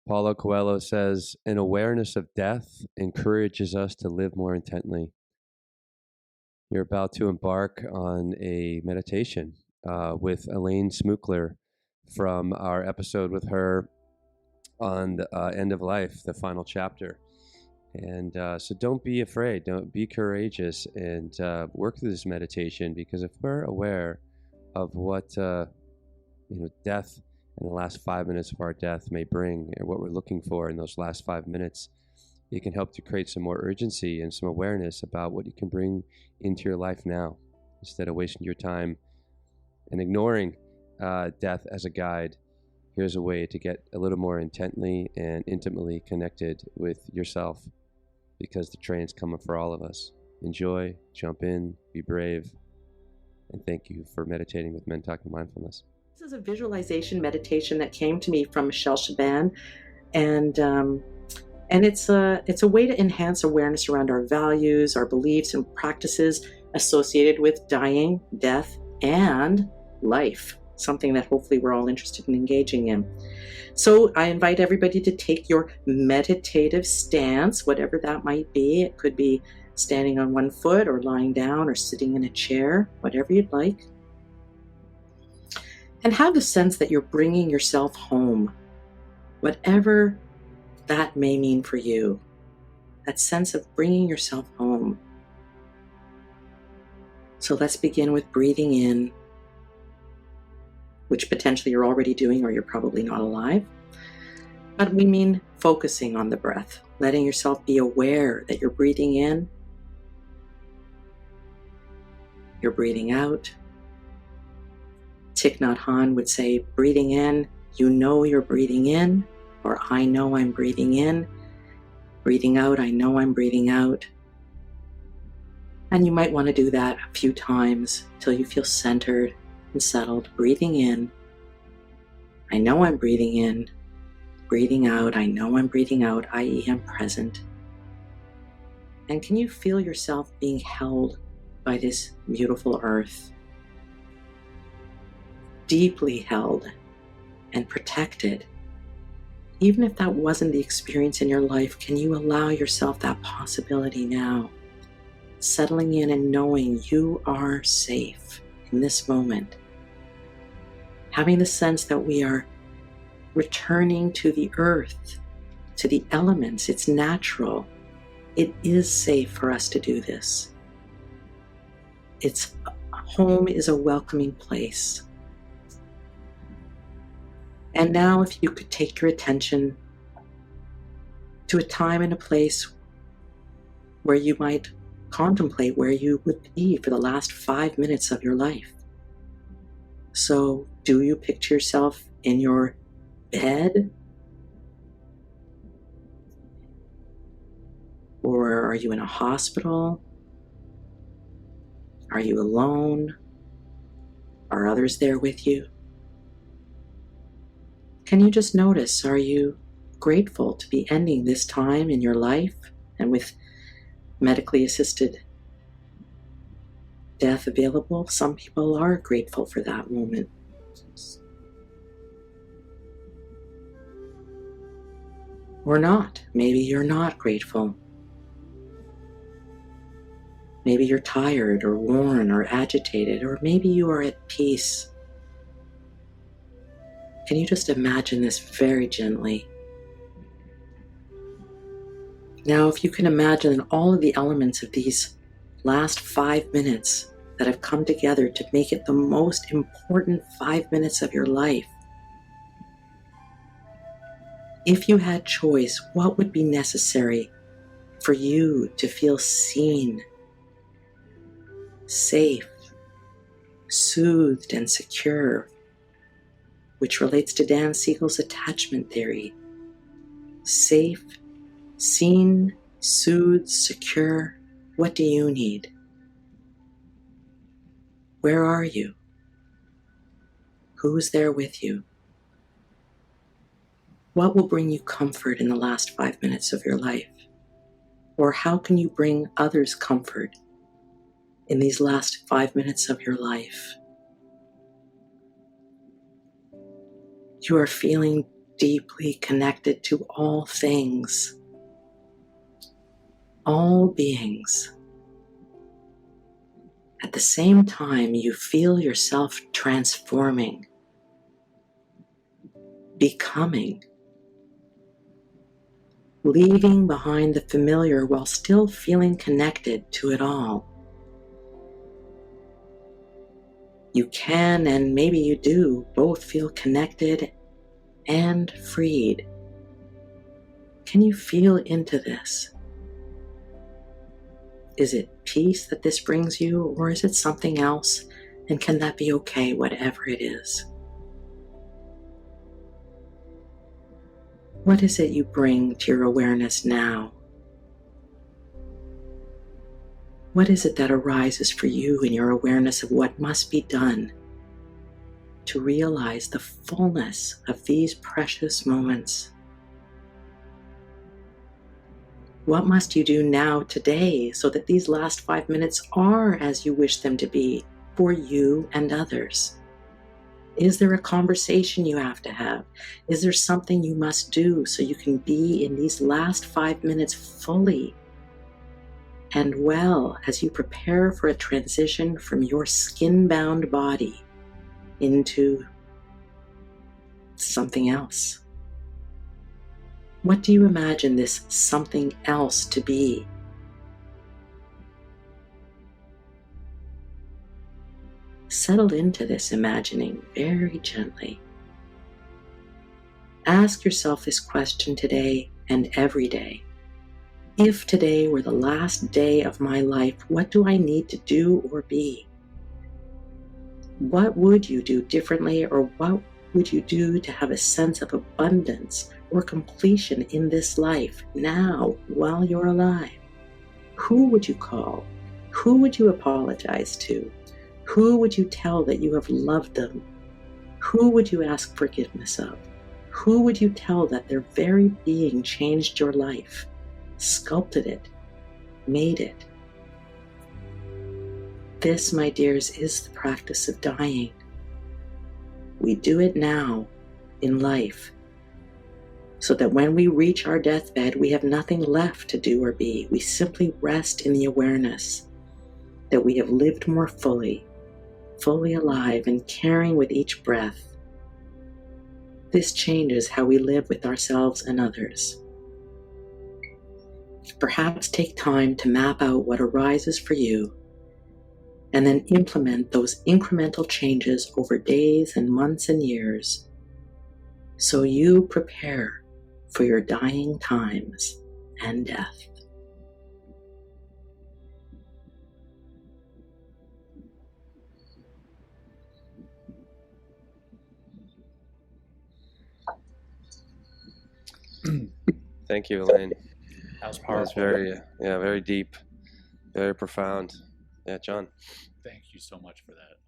Paulo Coelho says, an awareness of death encourages us to live more intently. You're about to embark on a meditation with Elaine Smookler from our episode with her on the end of life, the final chapter. And so don't be afraid, don't be courageous, and work through this meditation, because if we're aware of what death and the last 5 minutes of our death may bring, and what we're looking for in those last 5 minutes, it can help to create some more urgency and some awareness about what you can bring into your life now, instead of wasting your time and ignoring death as a guide. Here's a way to get a little more intently and intimately connected with yourself, because the train's coming for all of us. Enjoy, jump in, be brave, and thank you for meditating with Men Talking Mindfulness. This is a visualization meditation that came to me from Michelle Chabin, and it's a way to enhance awareness around our values, our beliefs, and practices associated with dying, death, and life. Something that hopefully we're all interested in engaging in. So I invite everybody to take your meditative stance, whatever that might be. It could be standing on one foot or lying down or sitting in a chair, whatever you'd like. And have the sense that you're bringing yourself home, whatever that may mean for you. That sense of bringing yourself home. So let's begin with breathing in, which potentially you're already doing, or you're probably not alive. But we mean focusing on the breath, letting yourself be aware that you're breathing in, you're breathing out. Thich Nhat Hanh would say, breathing in, you know you're breathing in, or I know I'm breathing in. Breathing out, I know I'm breathing out. And you might want to do that a few times till you feel centered and settled. Breathing in, I know I'm breathing in. Breathing out, I know I'm breathing out, i.e. I'm present. And can you feel yourself being held by this beautiful earth? Deeply held and protected. Even if that wasn't the experience in your life, can you allow yourself that possibility now? Settling in and knowing you are safe in this moment. Having the sense that we are returning to the earth, to the elements. It's natural. It is safe for us to do this. Home is a welcoming place. And now if you could take your attention to a time and a place where you might contemplate where you would be for the last 5 minutes of your life. So do you picture yourself in your bed? Or are you in a hospital? Are you alone? Are others there with you? Can you just notice, are you grateful to be ending this time in your life, and with medically assisted death available? Some people are grateful for that moment. Or not. Maybe you're not grateful. Maybe you're tired or worn or agitated, or maybe you are at peace. Can you just imagine this very gently? Now, if you can imagine all of the elements of these last 5 minutes that have come together to make it the most important 5 minutes of your life. If you had choice, what would be necessary for you to feel seen, safe, soothed, and secure, which relates to Dan Siegel's attachment theory? Safe, seen, soothed, secure. What do you need? Where are you? Who's there with you? What will bring you comfort in the last 5 minutes of your life? Or how can you bring others comfort in these last 5 minutes of your life? You are feeling deeply connected to all things, all beings. At the same time, you feel yourself transforming, becoming, leaving behind the familiar while still feeling connected to it all. You can, and maybe you do, both feel connected and freed. Can you feel into this? Is it peace that this brings you, or is it something else? And can that be okay, whatever it is? What is it you bring to your awareness now? What is it that arises for you in your awareness of what must be done to realize the fullness of these precious moments? What must you do now, today, so that these last 5 minutes are as you wish them to be for you and others? Is there a conversation you have to have? Is there something you must do so you can be in these last 5 minutes fully and well as you prepare for a transition from your skin-bound body into something else? What do you imagine this something else to be? Settle into this imagining very gently. Ask yourself this question today and every day. If today were the last day of my life, what do I need to do or be? What would you do differently, or what would you do to have a sense of abundance or completion in this life now while you're alive? Who would you call? Who would you apologize to? Who would you tell that you have loved them? Who would you ask forgiveness of? Who would you tell that their very being changed your life, sculpted it, made it? This, my dears, is the practice of dying. We do it now in life, so that when we reach our deathbed, we have nothing left to do or be. We simply rest in the awareness that we have lived more fully alive and caring with each breath. This changes how we live with ourselves and others. Perhaps take time to map out what arises for you, and then implement those incremental changes over days and months and years, so you prepare for your dying times and death. Thank you, Elaine. That was That powerful. was very, very deep, very profound. Yeah, John. Thank you so much for that.